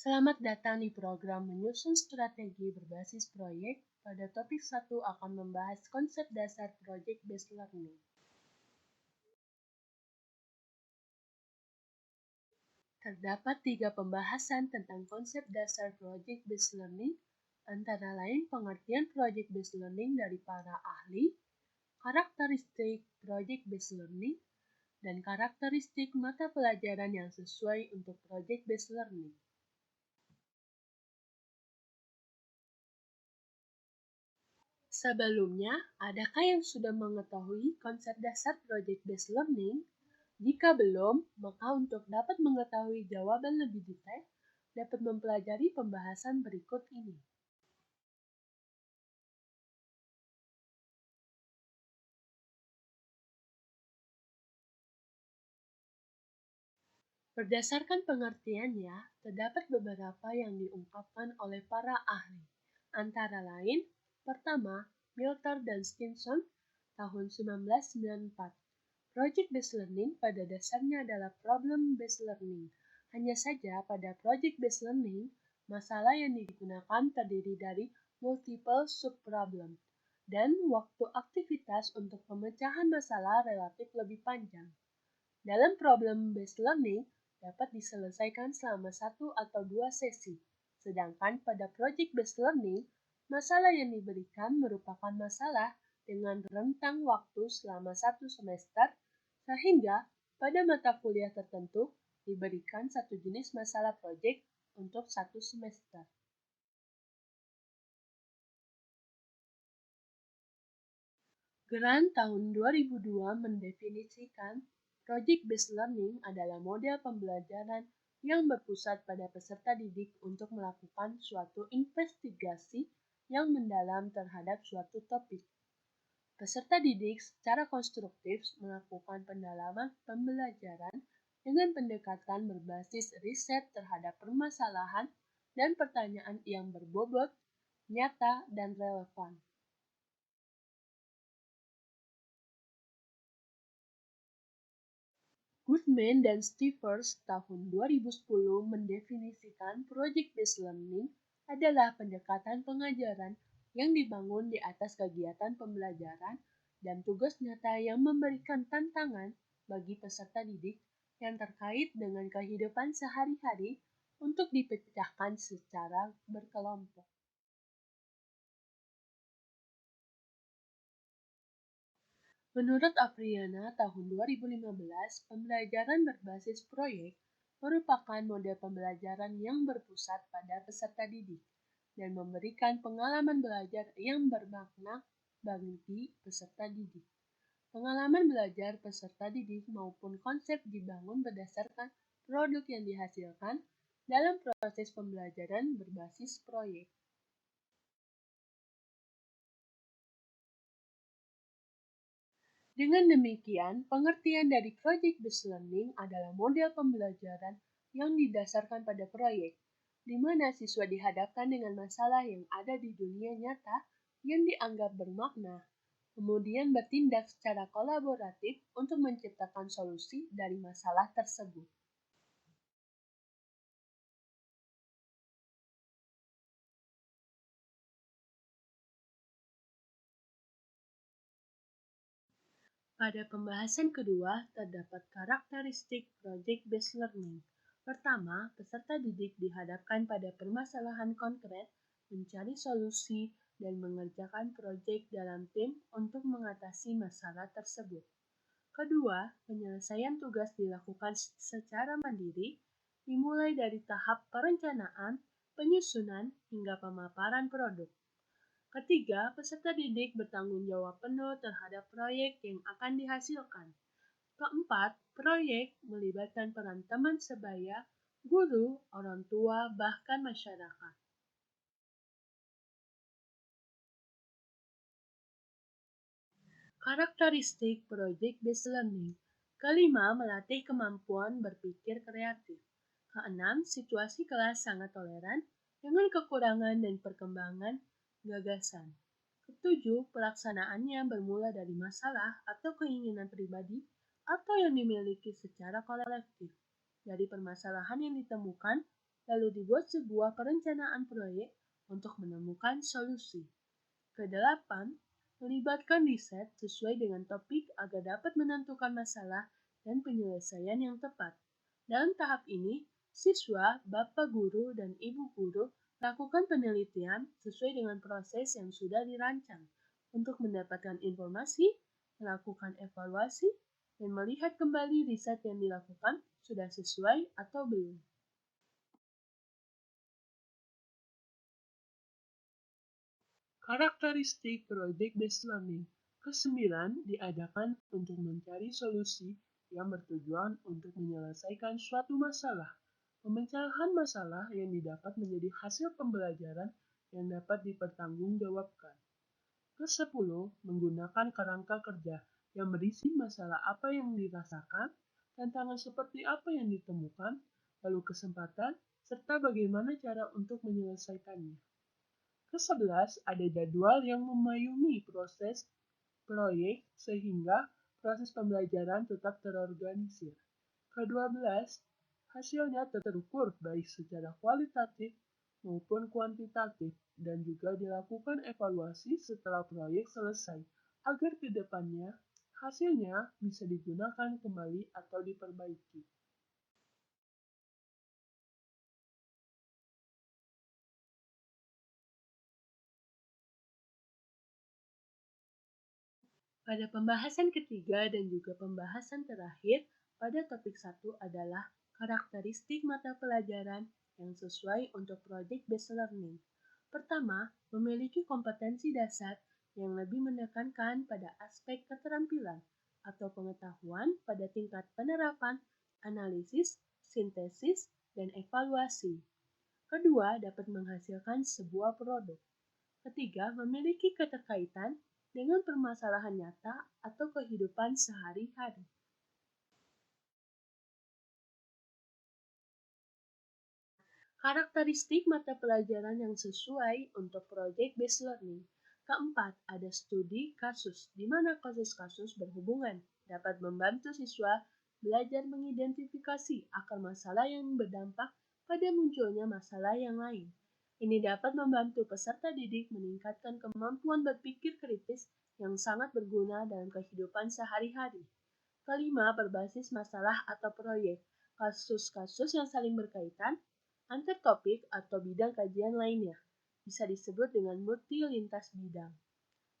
Selamat datang di program menyusun strategi berbasis proyek. Pada topik 1 akan membahas konsep dasar project-based learning. Terdapat 3 pembahasan tentang konsep dasar project-based learning, antara lain pengertian project-based learning dari para ahli, karakteristik project-based learning, dan karakteristik mata pelajaran yang sesuai untuk project-based learning. Sebelumnya, adakah yang sudah mengetahui konsep dasar project-based learning? Jika belum, maka untuk dapat mengetahui jawaban lebih detail, dapat mempelajari pembahasan berikut ini. Berdasarkan pengertiannya, terdapat beberapa yang diungkapkan oleh para ahli, antara lain, pertama, Milter dan Stinson, tahun 1994. Project-based learning pada dasarnya adalah problem-based learning. Hanya saja pada project-based learning, masalah yang digunakan terdiri dari multiple sub-problem, dan waktu aktivitas untuk pemecahan masalah relatif lebih panjang. Dalam problem-based learning, dapat diselesaikan selama 1 atau 2 sesi, sedangkan pada project-based learning, masalah yang diberikan merupakan masalah dengan rentang waktu selama 1 semester, sehingga pada mata kuliah tertentu diberikan satu jenis masalah proyek untuk 1 semester. Grant tahun 2002 mendefinisikan project-based learning adalah model pembelajaran yang berpusat pada peserta didik untuk melakukan suatu investigasi yang mendalam terhadap suatu topik. Peserta didik secara konstruktif melakukan pendalaman pembelajaran dengan pendekatan berbasis riset terhadap permasalahan dan pertanyaan yang berbobot, nyata, dan relevan. Goodman dan Stivers tahun 2010 mendefinisikan project-based learning adalah pendekatan pengajaran yang dibangun di atas kegiatan pembelajaran dan tugas nyata yang memberikan tantangan bagi peserta didik yang terkait dengan kehidupan sehari-hari untuk dipecahkan secara berkelompok. Menurut Apriana tahun 2015, pembelajaran berbasis proyek merupakan model pembelajaran yang berpusat pada peserta didik dan memberikan pengalaman belajar yang bermakna bagi peserta didik. Pengalaman belajar peserta didik maupun konsep dibangun berdasarkan produk yang dihasilkan dalam proses pembelajaran berbasis proyek. Dengan demikian, pengertian dari project-based learning adalah model pembelajaran yang didasarkan pada proyek, di mana siswa dihadapkan dengan masalah yang ada di dunia nyata yang dianggap bermakna, kemudian bertindak secara kolaboratif untuk menciptakan solusi dari masalah tersebut. Pada pembahasan kedua, terdapat karakteristik project-based learning. Pertama, peserta didik dihadapkan pada permasalahan konkret, mencari solusi, dan mengerjakan proyek dalam tim untuk mengatasi masalah tersebut. Kedua, penyelesaian tugas dilakukan secara mandiri, dimulai dari tahap perencanaan, penyusunan, hingga pemaparan produk. Ketiga, peserta didik bertanggung jawab penuh terhadap proyek yang akan dihasilkan. Keempat, proyek melibatkan peran teman sebaya, guru, orang tua, bahkan masyarakat. Karakteristik project-based learning. Kelima, melatih kemampuan berpikir kreatif. Keenam, situasi kelas sangat toleran dengan kekurangan dan perkembangan gagasan. Ketujuh, pelaksanaannya bermula dari masalah atau keinginan pribadi atau yang dimiliki secara kolektif. Dari permasalahan yang ditemukan lalu dibuat sebuah perencanaan proyek untuk menemukan solusi. Kedelapan, melibatkan riset sesuai dengan topik agar dapat menentukan masalah dan penyelesaian yang tepat. Dalam tahap ini, siswa, bapak guru, dan ibu guru lakukan penelitian sesuai dengan proses yang sudah dirancang untuk mendapatkan informasi, melakukan evaluasi, dan melihat kembali riset yang dilakukan sudah sesuai atau belum. Karakteristik Project Based Learning. Kesembilan, diadakan untuk mencari solusi yang bertujuan untuk menyelesaikan suatu masalah. Pemecahan masalah yang didapat menjadi hasil pembelajaran yang dapat dipertanggungjawabkan. Kesepuluh, menggunakan kerangka kerja yang berisi masalah apa yang dirasakan, tantangan seperti apa yang ditemukan, lalu kesempatan, serta bagaimana cara untuk menyelesaikannya. Ke-11, ada jadwal yang memayungi proses proyek sehingga proses pembelajaran tetap terorganisir. Ke-12, hasilnya terukur baik secara kualitatif maupun kuantitatif dan juga dilakukan evaluasi setelah proyek selesai agar ke depannya hasilnya bisa digunakan kembali atau diperbaiki. Pada pembahasan ketiga dan juga pembahasan terakhir, pada topik 1 adalah karakteristik mata pelajaran yang sesuai untuk Project Based Learning. Pertama, memiliki kompetensi dasar yang lebih menekankan pada aspek keterampilan atau pengetahuan pada tingkat penerapan, analisis, sintesis, dan evaluasi. Kedua, dapat menghasilkan sebuah produk. Ketiga, memiliki keterkaitan dengan permasalahan nyata atau kehidupan sehari-hari. Karakteristik mata pelajaran yang sesuai untuk Project Based Learning. Keempat, ada studi kasus, di mana kasus-kasus berhubungan dapat membantu siswa belajar mengidentifikasi akar masalah yang berdampak pada munculnya masalah yang lain. Ini dapat membantu peserta didik meningkatkan kemampuan berpikir kritis yang sangat berguna dalam kehidupan sehari-hari. Kelima, berbasis masalah atau proyek. Kasus-kasus yang saling berkaitan antar topik atau bidang kajian lainnya. Bisa disebut dengan multi lintas bidang.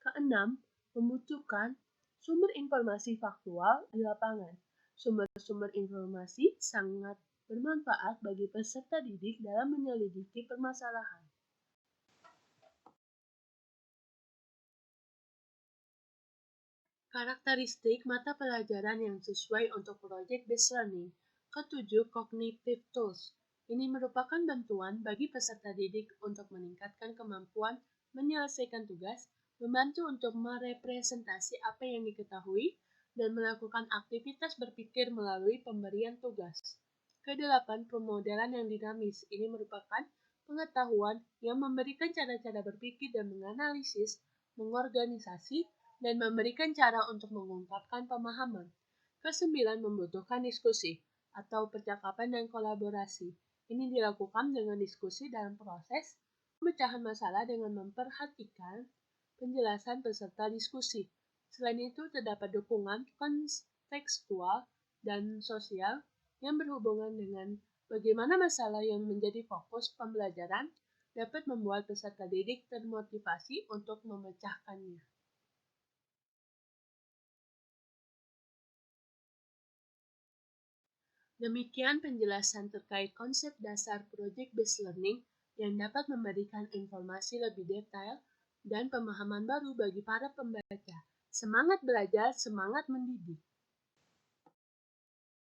Keenam, membutuhkan sumber informasi faktual di lapangan. Sumber-sumber informasi sangat bermanfaat bagi peserta didik dalam menyelidiki permasalahan. Karakteristik mata pelajaran yang sesuai untuk Project Based Learning. Ketujuh, Cognitive Tools. Ini merupakan bantuan bagi peserta didik untuk meningkatkan kemampuan menyelesaikan tugas, membantu untuk merepresentasi apa yang diketahui, dan melakukan aktivitas berpikir melalui pemberian tugas. Kedelapan, pemodelan yang dinamis. Ini merupakan pengetahuan yang memberikan cara-cara berpikir dan menganalisis, mengorganisasi, dan memberikan cara untuk mengungkapkan pemahaman. Kesembilan, membutuhkan diskusi atau percakapan dan kolaborasi. Ini dilakukan dengan diskusi dalam proses pemecahan masalah dengan memperhatikan penjelasan peserta diskusi. Selain itu, terdapat dukungan kontekstual dan sosial yang berhubungan dengan bagaimana masalah yang menjadi fokus pembelajaran dapat membuat peserta didik termotivasi untuk memecahkannya. Demikian penjelasan terkait konsep dasar Project Based Learning yang dapat memberikan informasi lebih detail dan pemahaman baru bagi para pembaca. Semangat belajar, semangat mendidik.